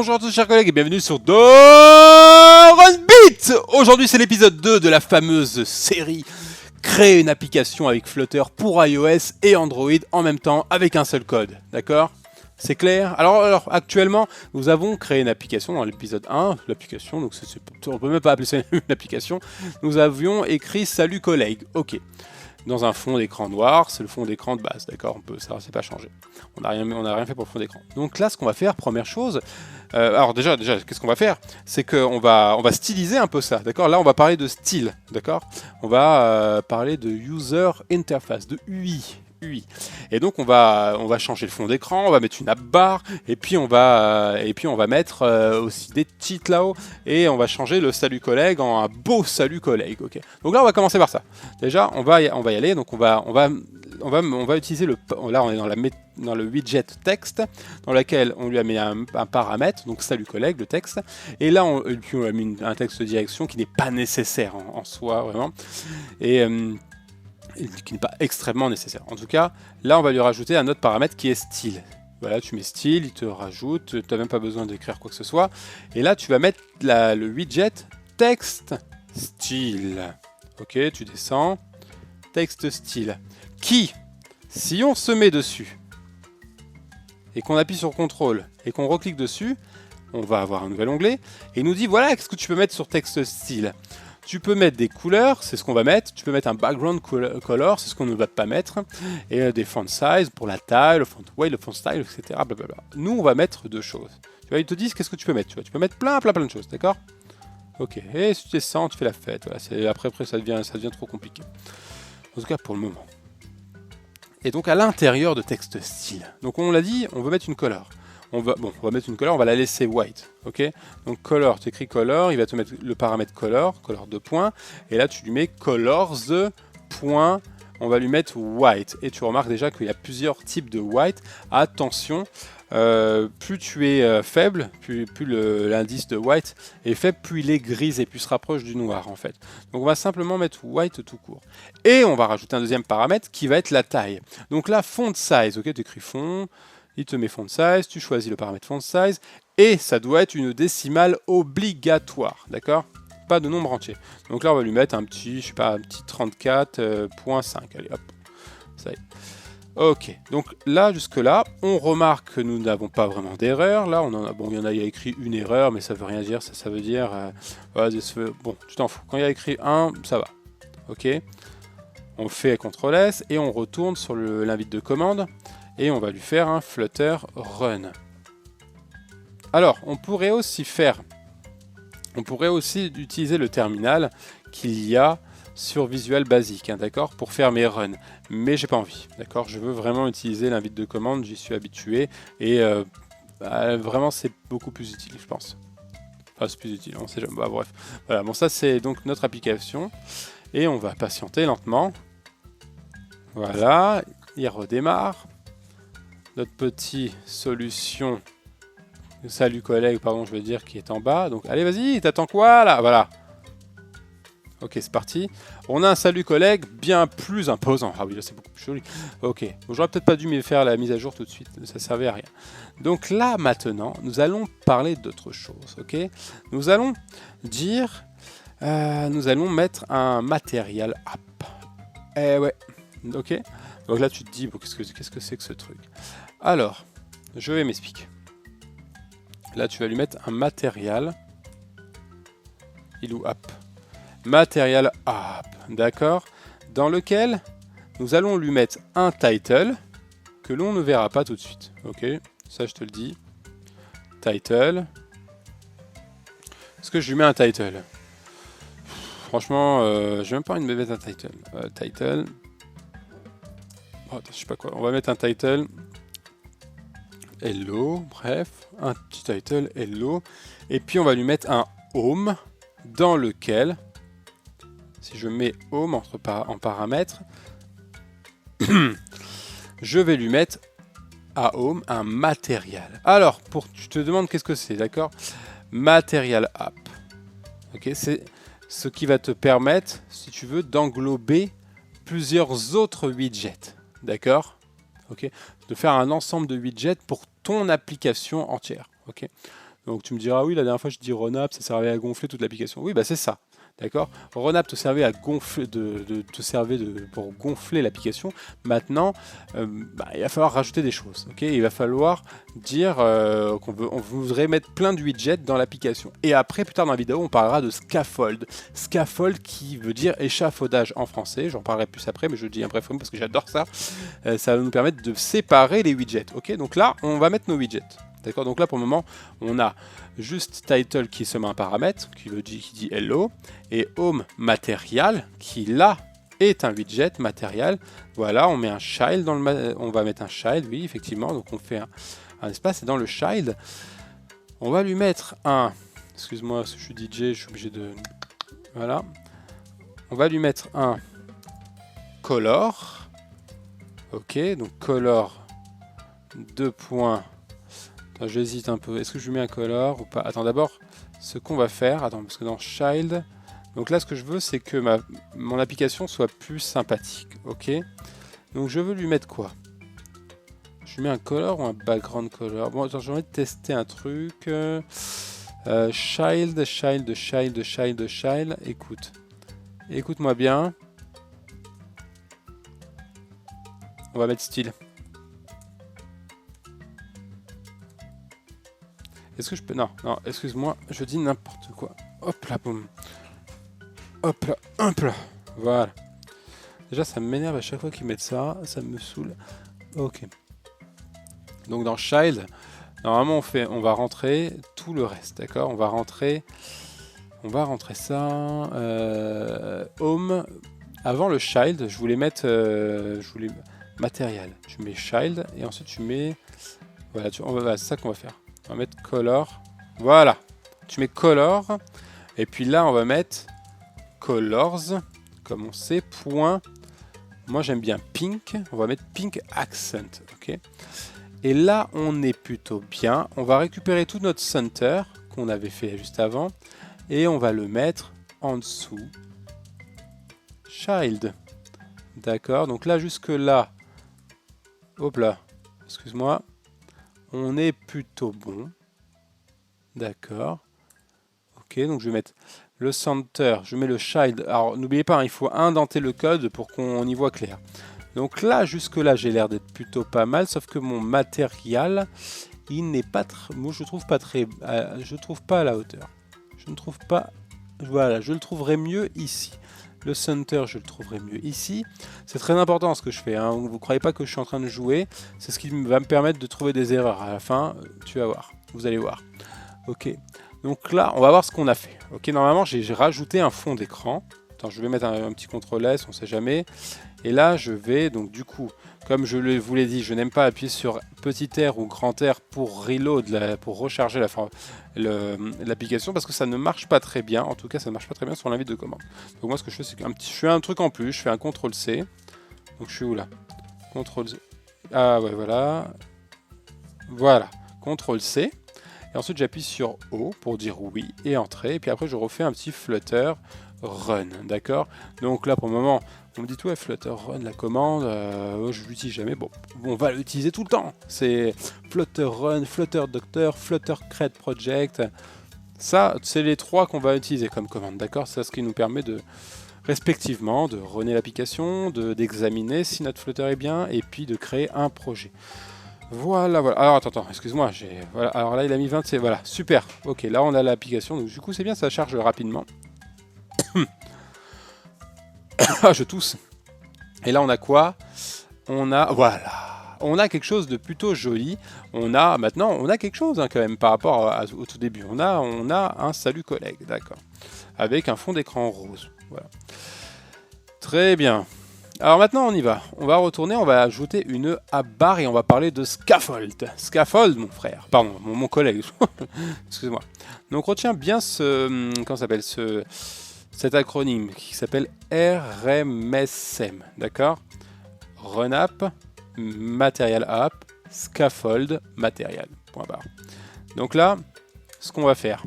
Bonjour à tous chers collègues et bienvenue sur Runbeat. Aujourd'hui c'est l'épisode 2 de la fameuse série Créer une application avec Flutter pour iOS et Android en même temps avec un seul code, d'accord? C'est clair? Alors actuellement nous avons créé une application dans l'épisode 1, l'application, donc on peut même pas appeler ça une application, nous avions écrit salut collègue, ok. Dans un fond d'écran noir, c'est le fond d'écran de base, d'accord, ça c'est pas changé. On n'a rien fait pour le fond d'écran. Donc là, ce qu'on va faire, première chose, alors déjà, qu'est-ce qu'on va faire? C'est qu'on va styliser un peu ça, d'accord? Là, on va parler de style, d'accord? On va parler de user interface, de UI. Et donc on va changer le fond d'écran, on va mettre une app bar et puis on va mettre aussi des titres là-haut et on va changer le salut collègue en un beau salut collègue. Ok. Donc là on va commencer par ça. Déjà on va y aller. Donc on va utiliser là on est dans le widget texte dans lequel on lui a mis un paramètre, donc salut collègue, le texte, et là on a mis un texte de direction qui n'est pas nécessaire en soi vraiment et qui n'est pas extrêmement nécessaire. En tout cas, là, on va lui rajouter un autre paramètre qui est style. Voilà, tu mets style, il te rajoute, tu n'as même pas besoin d'écrire quoi que ce soit. Et là, tu vas mettre le widget texte style. Ok, tu descends, texte style. Qui, si on se met dessus, et qu'on appuie sur CTRL, et qu'on reclique dessus, on va avoir un nouvel onglet, et il nous dit, voilà, qu'est-ce que tu peux mettre sur texte style? Tu peux mettre des couleurs, c'est ce qu'on va mettre. Tu peux mettre un background color, c'est ce qu'on ne va pas mettre. Et des font size pour la taille, le font weight, le font style, etc. Blablabla. Nous, on va mettre deux choses. Tu vois, ils te disent qu'est-ce que tu peux mettre. Tu peux mettre plein de choses, d'accord? Ok. Et si tu descends, tu fais la fête. Voilà, après, ça devient trop compliqué. En tout cas, pour le moment. Et donc, à l'intérieur de texte style. Donc, on l'a dit, on veut mettre une color. On va mettre une color, on va la laisser white, ok? Donc color, tu écris color, il va te mettre le paramètre color 2 points, et là tu lui mets colors, point, on va lui mettre white, et tu remarques déjà qu'il y a plusieurs types de white. Attention, plus tu es faible, plus l'indice de white est faible, plus il est gris et plus se rapproche du noir en fait. Donc on va simplement mettre white tout court. Et on va rajouter un deuxième paramètre qui va être la taille. Donc là, font size, ok, tu écris font, il te met font size, tu choisis le paramètre font size, et ça doit être une décimale obligatoire, d'accord? Pas de nombre entier. Donc là, on va lui mettre un petit 34.5, allez hop, ça y est. Ok, donc là, jusque-là, on remarque que nous n'avons pas vraiment d'erreur. Là, il y en a écrit une erreur, mais ça veut rien dire, ça veut dire, bon, tu t'en fous. Quand il y a écrit 1, ça va, ok? On fait CTRL S, et on retourne sur l'invite de commande, et on va lui faire un Flutter Run. Alors, on pourrait aussi utiliser le terminal qu'il y a sur Visual Basic, hein, d'accord, pour faire mes runs. Mais j'ai pas envie, d'accord. Je veux vraiment utiliser l'invite de commande, j'y suis habitué, et vraiment c'est beaucoup plus utile, je pense. Enfin, c'est plus utile, on sait jamais. Bah, bref, voilà. Bon, ça c'est donc notre application, et on va patienter lentement. Voilà, il redémarre. Notre petite solution, salut collègue, pardon, je veux dire, qui est en bas. Donc, allez, vas-y, t'attends quoi, là? Voilà. Ok, c'est parti. On a un salut collègue bien plus imposant. Ah oui, là, c'est beaucoup plus joli. Ok, bon, j'aurais peut-être pas dû faire la mise à jour tout de suite. Ça servait à rien. Donc là, maintenant, nous allons parler d'autre chose, ok? Nous allons dire... nous allons mettre un material app. Eh ouais, ok. Donc là, tu te dis, bon, qu'est-ce que c'est que ce truc? Alors, je vais m'expliquer. Là, tu vas lui mettre un material. Il ou app. Material app, d'accord? Dans lequel nous allons lui mettre un title que l'on ne verra pas tout de suite. Ok, ça je te le dis. Title. Est-ce que je lui mets un title? Franchement, j'ai même pas envie de me mettre un title. Title. Oh, je sais pas quoi. On va mettre un title. Hello, bref, un petit title, hello, et puis on va lui mettre un home dans lequel, si je mets home en paramètre, je vais lui mettre à home un matériel. Alors, tu te demandes qu'est-ce que c'est, d'accord? Material app. Ok, c'est ce qui va te permettre, si tu veux, d'englober plusieurs autres widgets, d'accord? Ok, de faire un ensemble de widgets pour ton application entière. Ok, Donc tu me diras, oui, la dernière fois je dis Run-App, ça servait à gonfler toute l'application. Oui, bah c'est ça. D'accord? Run-App te servait à gonfler, pour gonfler l'application. Maintenant, il va falloir rajouter des choses. Okay, il va falloir dire on voudrait mettre plein de widgets dans l'application. Et après, plus tard dans la vidéo, on parlera de scaffold. Scaffold qui veut dire échafaudage en français. J'en parlerai plus après, mais je dis un bref mot parce que j'adore ça. Ça va nous permettre de séparer les widgets. Ok, donc là, on va mettre nos widgets. D'accord, donc là pour le moment, on a juste title qui se met un paramètre qui dit hello et home material qui là est un widget matériel. Voilà, on met un child on va mettre un child, oui effectivement, donc on fait un espace et dans le child, on va lui mettre un, excuse-moi, je suis DJ, je suis obligé de, voilà, on va lui mettre un color, ok, donc color 2 points. J'hésite un peu. Est-ce que je lui mets un color ou pas? Attends, d'abord, ce qu'on va faire. Attends, parce que dans Child... Donc là, ce que je veux, c'est que mon application soit plus sympathique. Ok? Donc je veux lui mettre quoi? Je lui mets un color ou un background color? Bon, attends, j'ai envie de tester un truc. Child. Écoute. Écoute-moi bien. On va mettre style. Est-ce que je peux... Non, excuse-moi, je dis n'importe quoi. Hop là, boum. Hop là. Voilà. Déjà, ça m'énerve à chaque fois qu'ils mettent ça. Ça me saoule. Ok. Donc dans Child, normalement, on va rentrer tout le reste, d'accord? On va rentrer ça. Home. Avant le Child, je voulais mettre... matériel. Tu mets Child et ensuite tu mets... Voilà, c'est ça qu'on va faire. On va mettre color. Voilà. Tu mets color. Et puis là, on va mettre colors. Comme on sait. Point. Moi, j'aime bien pink. On va mettre pink accent. Ok. Et là, on est plutôt bien. On va récupérer tout notre center qu'on avait fait juste avant. Et on va le mettre en dessous. Child. D'accord. Donc là, jusque là. Hop là. Excuse-moi. On est plutôt bon. D'accord. Ok, donc je vais mettre le center, je mets le child. Alors n'oubliez pas, hein, il faut indenter le code pour qu'on y voit clair. Donc là, jusque là, j'ai l'air d'être plutôt pas mal, sauf que mon matériel, il n'est pas moi je trouve pas très, je trouve pas à la hauteur. Je ne trouve pas, voilà, je le trouverai mieux ici. Le center, je le trouverai mieux ici. C'est très important ce que je fais. Hein. Vous ne croyez pas que je suis en train de jouer. C'est ce qui va me permettre de trouver des erreurs. À la fin, tu vas voir. Vous allez voir. Ok. Donc là, on va voir ce qu'on a fait. Ok. Normalement, j'ai rajouté un fond d'écran. Attends, je vais mettre un petit CTRL S, on ne sait jamais. Et là, je vais, donc du coup, comme je vous l'ai dit, je n'aime pas appuyer sur petit R ou grand R pour reload, pour recharger l'application, parce que ça ne marche pas très bien. En tout cas, ça ne marche pas très bien sur l'invite de commande. Donc moi, ce que je fais, c'est je fais un truc en plus, je fais un CTRL C. Donc je suis où là? CTRL C. Ah ouais, voilà. Voilà, CTRL C. Et ensuite, j'appuie sur O pour dire oui et entrer. Et puis après, je refais un petit Flutter Run, d'accord? Donc là, pour le moment, on me dit, ouais, Flutter Run, la commande, je l'utilise jamais. Bon, on va l'utiliser tout le temps. C'est Flutter Run, Flutter Doctor, Flutter Create Project. Ça, c'est les trois qu'on va utiliser comme commande, d'accord? C'est ce qui nous permet de, respectivement, de runner l'application, d'examiner si notre Flutter est bien, et puis de créer un projet. Voilà. Alors, attends, excuse-moi. Voilà. Alors là, il a mis 20, voilà, super. Ok, là, on a l'application, donc du coup, c'est bien, ça charge rapidement. Ah, je tousse. Et là, on a quoi? Voilà. On a quelque chose de plutôt joli. Maintenant, on a quelque chose hein, quand même par rapport au tout début. On a un salut collègue, d'accord. Avec un fond d'écran rose. Voilà. Très bien. Alors maintenant, on y va. On va retourner, on va ajouter une app-bar et on va parler de scaffold. Scaffold, mon frère. Pardon, mon collègue. Excuse-moi. Donc retiens bien comment s'appelle cet acronyme qui s'appelle RMSM, d'accord? Run App, Material App, Scaffold, Material. Point barre. Donc là, ce qu'on va faire.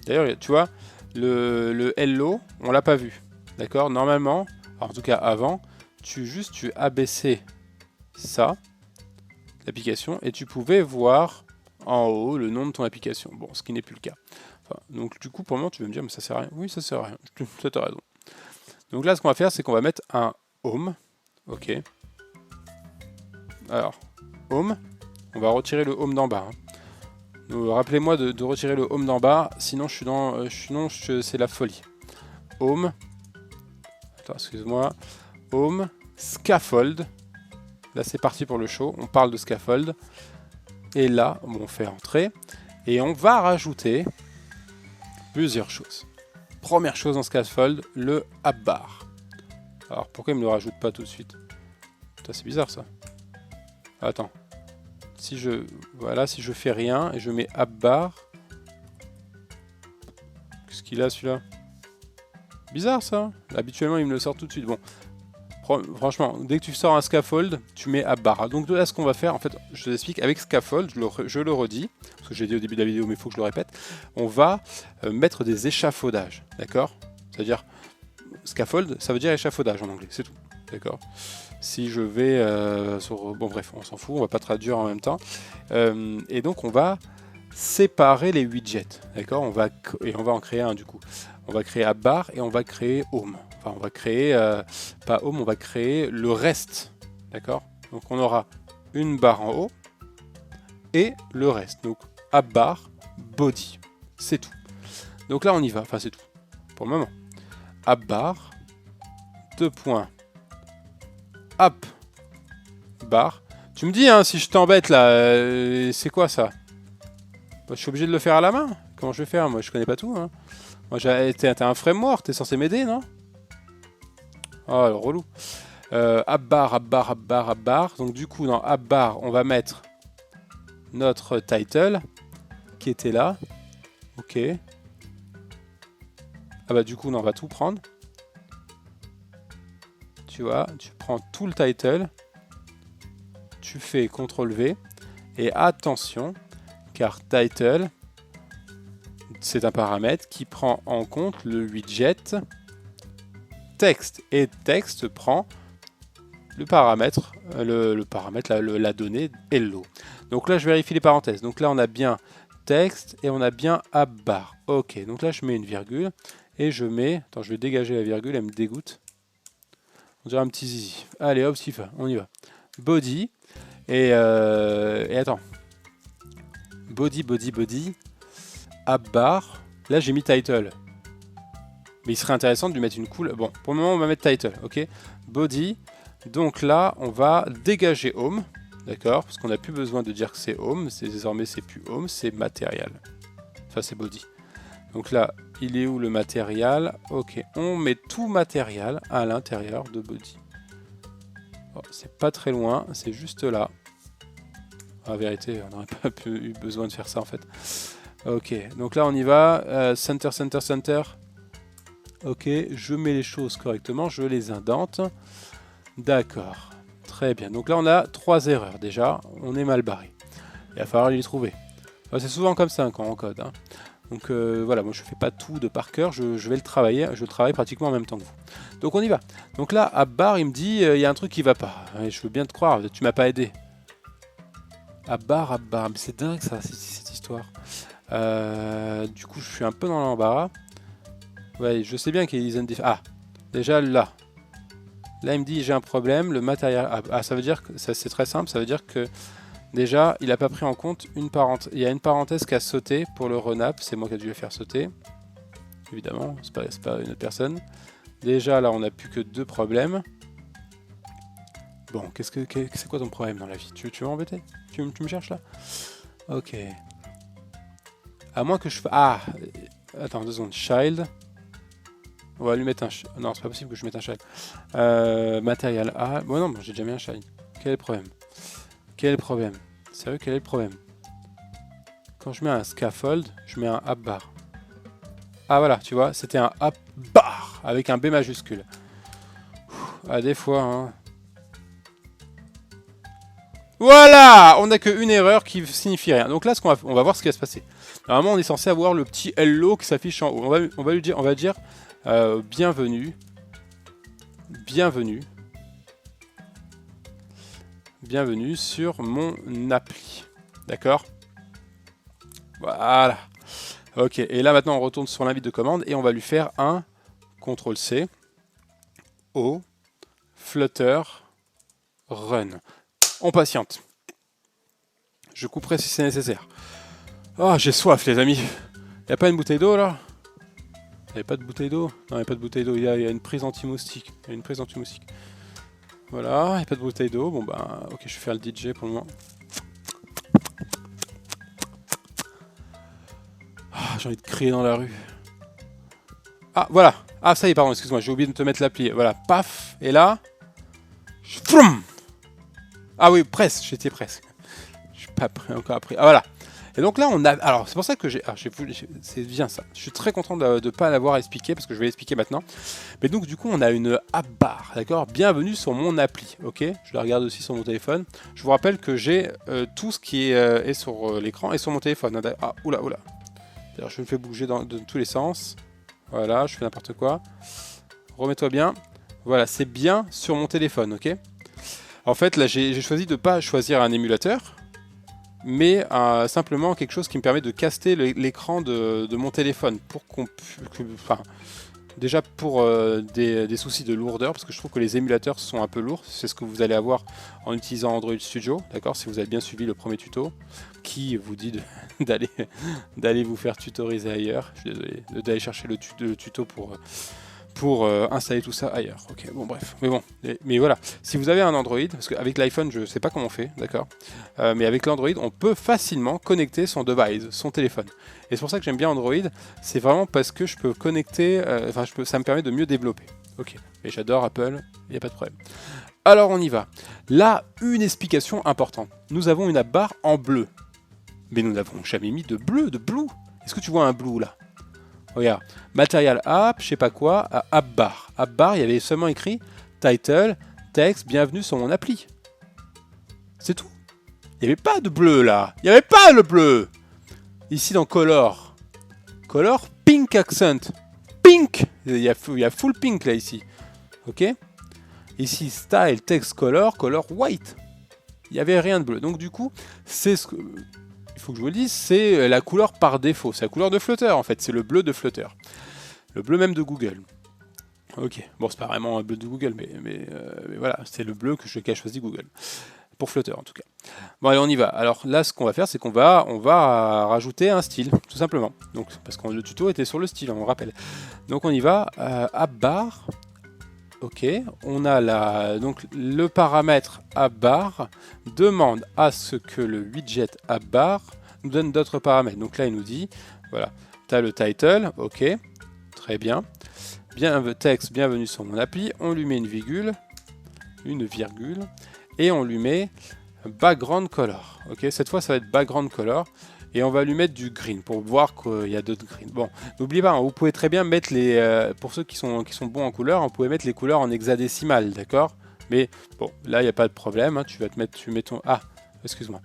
D'ailleurs, tu vois, le hello, on l'a pas vu, d'accord? Normalement, en tout cas avant, tu abaissais ça, l'application, et tu pouvais voir en haut le nom de ton application. Bon, ce qui n'est plus le cas. Enfin, donc du coup, pour le moment, tu vas me dire, mais ça sert à rien. Oui, ça sert à rien. Tu as raison. Donc là, ce qu'on va faire, c'est qu'on va mettre un home. Ok. Alors, home. On va retirer le home d'en bas. Rappelez-moi de retirer le home d'en bas, sinon c'est la folie. Home. Attends, excuse-moi. Home. Scaffold. Là, c'est parti pour le show. On parle de scaffold. Et là, on fait entrer. Et on va rajouter plusieurs choses. Première chose dans scaffold, le app bar. Alors, pourquoi il ne me le rajoute pas tout de suite? C'est bizarre, ça. Attends. Si je fais rien et je mets app bar. Qu'est-ce qu'il a, celui-là? Bizarre, ça. Habituellement, il me le sort tout de suite. Bon. Franchement, dès que tu sors un scaffold, tu mets app bar. Donc là, ce qu'on va faire, en fait, je vous explique, avec scaffold, je le redis, parce que j'ai dit au début de la vidéo, mais il faut que je le répète, on va mettre des échafaudages, d'accord? C'est-à-dire, scaffold, ça veut dire échafaudage en anglais, c'est tout, d'accord? Si je vais sur... Bon bref, on s'en fout, on va pas traduire en même temps. Et donc, on va séparer les widgets, d'accord? On va en créer un, du coup. On va créer app bar et on va créer home. Enfin, on va créer, pas home, on va créer le reste, d'accord? Donc on aura une barre en haut et le reste. Donc app bar, body, c'est tout. Donc là on y va, enfin c'est tout, pour le moment. App bar, 2 points, app bar. Tu me dis hein, si je t'embête là, c'est quoi ça? Bah, je suis obligé de le faire à la main? Comment je vais faire? Moi je connais pas tout. Hein. Moi t'es un framework, t'es censé m'aider, non? Oh, le relou. App bar, app bar, app bar, app bar. Donc du coup, dans app bar, on va mettre notre title qui était là. Ok. Ah bah du coup, on va tout prendre. Tu vois, tu prends tout le title. Tu fais CTRL V. Et attention, car title, c'est un paramètre qui prend en compte le widget texte. Et texte prend le paramètre, la donnée hello. Donc là, je vérifie les parenthèses. Donc là, on a bien texte et on a bien app bar. Ok, donc là, je mets une virgule et je mets... Attends, je vais dégager la virgule, elle me dégoûte. On dirait un petit zizi. Allez, hop, Sifa, on y va. Body et attends. Body, app bar. Là, j'ai mis title. Mais il serait intéressant de lui mettre une cool. Bon, pour le moment, on va mettre title, ok. Body. Donc là, on va dégager home, d'accord, parce qu'on n'a plus besoin de dire que c'est home. Désormais, c'est plus home, c'est matériel. Enfin, c'est body. Donc là, il est où le matériel? Ok, on met tout matériel à l'intérieur de body. Bon, c'est pas très loin, c'est juste là. En vérité, on n'aurait pas eu besoin de faire ça en fait. Ok, donc là, on y va. Center. Ok, je mets les choses correctement, je les indente. D'accord, très bien. Donc là, on a 3 erreurs déjà, on est mal barré. Il va falloir les trouver. Enfin, c'est souvent comme ça quand on code. Hein. Donc voilà, moi je fais pas tout de par cœur, je vais le travailler, je travaille pratiquement en même temps que vous. Donc on y va. Donc là, app bar, il me dit, il y a un truc qui va pas. Et je veux bien te croire, tu m'as pas aidé. App bar, mais c'est dingue ça, cette histoire. Du coup, je suis un peu dans l'embarras. Ouais, je sais bien qu'il y a des... Ah, déjà là. Là, il me dit j'ai un problème, le matériel... Ah, ça veut dire que... C'est très simple, ça veut dire que déjà, il n'a pas pris en compte une parenthèse. Il y a une parenthèse qui a sauté pour le renap, c'est moi qui ai dû le faire sauter. Évidemment, c'est pas une autre personne. Déjà, là, on n'a plus que 2 problèmes. Bon, c'est quoi ton problème dans la vie? Tu veux m'embêter? Tu me cherches là? Ok. À moins que je... Ah! Attends, 2 secondes. Child... On va lui mettre un... Non, c'est pas possible que je mette un child. Matériel A. Bon, non, j'ai déjà mis un child. Quel est le problème? Quel est le problème? Sérieux, quel est le problème? Quand je mets un scaffold, je mets un app bar. Ah, voilà, tu vois, c'était un app bar avec un B majuscule. Ah, des fois, hein. Voilà! On n'a qu'une erreur qui signifie rien. Donc là, on va voir ce qui va se passer. Normalement, on est censé avoir le petit hello qui s'affiche en haut. On va dire bienvenue sur mon appli. D'accord? Voilà. Ok, et là maintenant on retourne sur l'invite de commande et on va lui faire un CTRL-C, O, Flutter, Run. On patiente. Je couperai si c'est nécessaire. Oh, j'ai soif les amis. Y a pas une bouteille d'eau là? Y a pas de bouteille d'eau? Non, y a pas de bouteille d'eau, y a une prise anti-moustique. Y a une prise anti-moustique. Voilà, y a pas de bouteille d'eau. Bon bah, ok, je vais faire le DJ pour le moment. Ah, j'ai envie de crier dans la rue. Ah, voilà. Ah, ça y est, pardon, excuse-moi, j'ai oublié de te mettre l'appli. Voilà, paf, et là... Froum. Ah oui, presque, j'étais presque. Je suis pas prêt encore après. Ah, voilà. Et donc là, on a... Alors, c'est pour ça que j'ai... C'est bien ça. Je suis très content de ne pas l'avoir expliqué, parce que je vais l'expliquer maintenant. Mais donc, du coup, on a une app bar, d'accord? Bienvenue sur mon appli, ok? Je la regarde aussi sur mon téléphone. Je vous rappelle que j'ai tout ce qui est sur l'écran et sur mon téléphone. Hein. Ah, oula, oula. D'ailleurs, je me fais bouger de tous les sens. Voilà, je fais n'importe quoi. Remets-toi bien. Voilà, c'est bien sur mon téléphone, ok? En fait, là, j'ai choisi de ne pas choisir un émulateur, mais simplement quelque chose qui me permet de caster l'écran de mon téléphone pour enfin, déjà pour des soucis de lourdeur, parce que je trouve que les émulateurs sont un peu lourds. C'est ce que vous allez avoir en utilisant Android Studio, d'accord? Si vous avez bien suivi le premier tuto, qui vous dit d'aller vous faire tutoriser ailleurs. Je suis désolé, d'aller chercher le tuto pour installer tout ça ailleurs. Ok, bon bref, mais bon, mais voilà, si vous avez un Android, parce qu'avec l'iPhone je sais pas comment on fait, d'accord, mais avec l'Android on peut facilement connecter son device, son téléphone. Et c'est pour ça que j'aime bien Android, c'est vraiment parce que je peux connecter, ça me permet de mieux développer. Ok, et j'adore Apple, il n'y a pas de problème. Alors on y va. Là, une explication importante. Nous avons une app bar en bleu, mais nous n'avons jamais mis de bleu, de blue. Est-ce que tu vois un blue là? Regarde, Material App, je sais pas quoi, App Bar. App Bar, il y avait seulement écrit Title, Texte, bienvenue sur mon appli. C'est tout. Il n'y avait pas de bleu là. Il n'y avait pas le bleu. Ici dans Color. Color, Pink Accent. Pink. Il y a full pink là ici. Ok. Ici, Style, Text, Color, Color White. Il n'y avait rien de bleu. Donc du coup, c'est ce que... Il faut que je vous le dise, c'est la couleur par défaut. C'est la couleur de Flutter en fait, c'est le bleu de Flutter. Le bleu même de Google. Ok, bon c'est pas vraiment un bleu de Google, mais voilà, c'est le bleu qu'a choisi Google. Pour Flutter en tout cas. Bon allez, on y va. Alors là, ce qu'on va faire, c'est qu'on va rajouter un style, tout simplement. Donc, parce que le tuto était sur le style, on rappelle. Donc on y va, app bar. Ok, on a donc le paramètre app bar demande à ce que le widget app bar nous donne d'autres paramètres. Donc là, il nous dit, voilà, tu as le title, ok, très bien. Texte, bienvenue sur mon appli. On lui met une virgule, et on lui met background color. Ok, cette fois, ça va être background color. Et on va lui mettre du green pour voir qu'il y a d'autres green. Bon, n'oubliez pas, hein, vous pouvez très bien mettre pour ceux qui sont bons en couleur, vous pouvez mettre les couleurs en hexadécimal, d'accord? Mais bon, là, il n'y a pas de problème. Hein, tu mets ton... Ah, excuse-moi.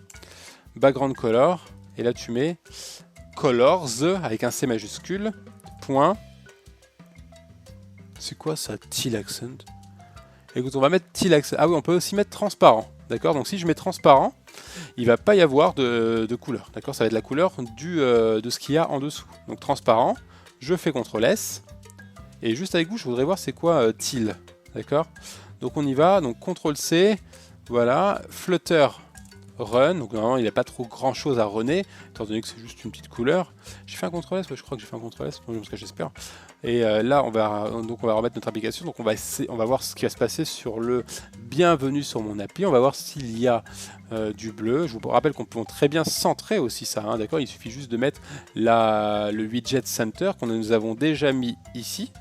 Background color. Et là, tu mets colors avec un C majuscule. Point. C'est quoi ça, teal accent? Écoute, on va mettre teal accent. Ah oui, on peut aussi mettre transparent. D'accord? Donc si je mets transparent, il ne va pas y avoir de couleur. D'accord? Ça va être la couleur de ce qu'il y a en dessous. Donc transparent, je fais CTRL S. Et juste avec vous, je voudrais voir c'est quoi teal. D'accord? Donc on y va. Donc CTRL C. Voilà. Flutter run. Donc normalement, il n'a pas trop grand chose à runner, étant donné que c'est juste une petite couleur. J'ai fait un CTRL S, ouais, je crois que j'ai fait un CTRL S, parce que j'espère. Et là, on va remettre notre application. Donc on va voir ce qui va se passer sur le bienvenue sur mon appli. On va voir s'il y a du bleu. Je vous rappelle qu'on peut très bien centrer aussi ça. Hein, d'accord, il suffit juste de mettre le widget center que nous avons déjà mis ici.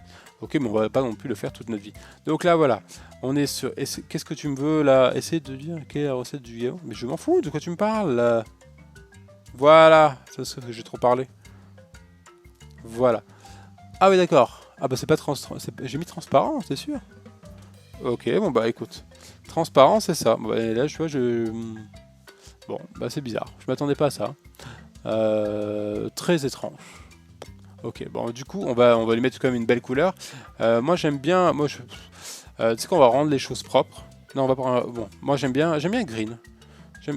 Ok, mais on va pas non plus le faire toute notre vie. Donc là, voilà. On est sur... Qu'est-ce que tu me veux là? Essayer de dire quelle est la recette du yaourt? Mais je m'en fous, de quoi tu me parles là? Voilà, c'est ce que j'ai trop parlé. Voilà. Ah oui, d'accord. Ah bah c'est pas j'ai mis transparent, c'est sûr. Ok, bon bah écoute. Transparent, c'est ça. Bon, bah, là, je vois, bon, bah c'est bizarre. Je m'attendais pas à ça. Très étrange. Ok, bon, du coup, on va lui mettre quand même une belle couleur. Moi, j'aime bien... tu sais qu'on va rendre les choses propres. Non, on va prendre... Bon, moi, j'aime bien green.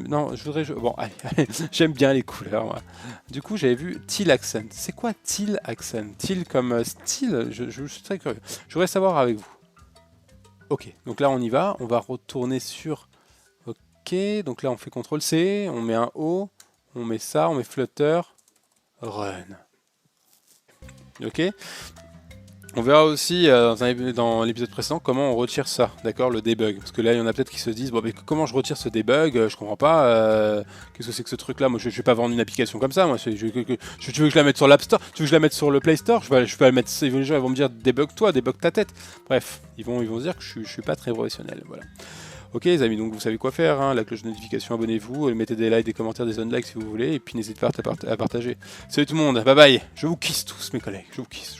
Non, je voudrais... Bon, allez, allez, j'aime bien les couleurs, moi. Du coup, j'avais vu Teal Accent. C'est quoi Teal Accent? Teal comme style? Je suis très curieux. Je voudrais savoir avec vous. Ok, donc là, on y va. On va retourner sur... Ok, donc là, on fait CTRL-C. On met un O. On met ça, on met Flutter. Run. Ok. On verra aussi dans l'épisode précédent comment on retire ça, d'accord, le debug. Parce que là, il y en a peut-être qui se disent, bon, mais comment je retire ce debug? Je comprends pas. Qu'est-ce que c'est que ce truc-là? Moi, je vais pas vendre une application comme ça. Moi, tu veux que je la mette sur l'App Store? Tu veux que je la mette sur le Play Store? Je vais la mettre. Les gens vont me dire, debug-toi, debug ta tête. Bref, ils vont se dire que je suis pas très professionnel. Voilà. Ok les amis, donc vous savez quoi faire, hein, la cloche de notification, abonnez-vous, mettez des likes, des commentaires, des unlikes si vous voulez, et puis n'hésitez pas à partager. Salut tout le monde, bye bye, je vous kiss tous mes collègues, je vous kiss.